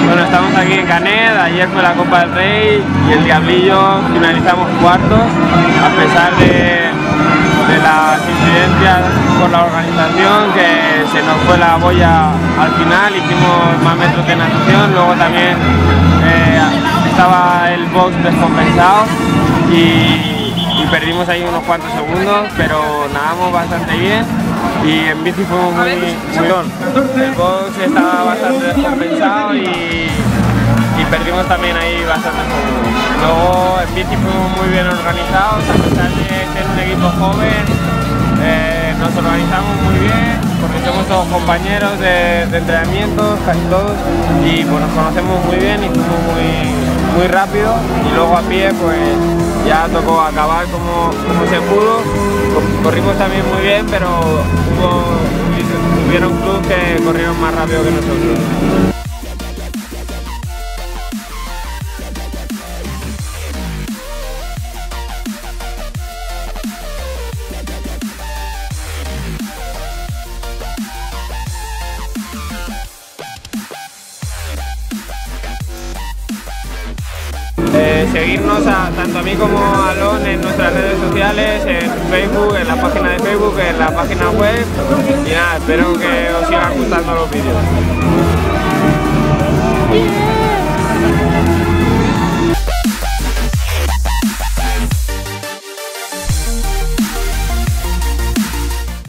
Bueno, estamos aquí en Canet, ayer fue la Copa del Rey y el Diablillo finalizamos cuartos, a pesar de las incidencias por la organización, que se nos fue la boya al final, hicimos más metros de natación, luego también estaba el box descompensado y perdimos ahí unos cuantos segundos, pero nadamos bastante bien y en bici fuimos muy el box estaba bastante descompensado y perdimos también ahí bastante segundos. Luego en bici fuimos muy bien organizados, a pesar de ser un equipo joven, nos organizamos muy bien, porque somos todos compañeros de entrenamiento, casi todos, y pues nos conocemos muy bien y fuimos muy rápido, y luego a pie pues ya tocó acabar como se pudo. Corrimos también muy bien, pero hubieron clubes que corrieron más rápido que nosotros. Seguirnos tanto a mí como a Alon en nuestras redes sociales, en Facebook, en la página de Facebook, en la página web, y nada, espero que os sigan gustando los vídeos.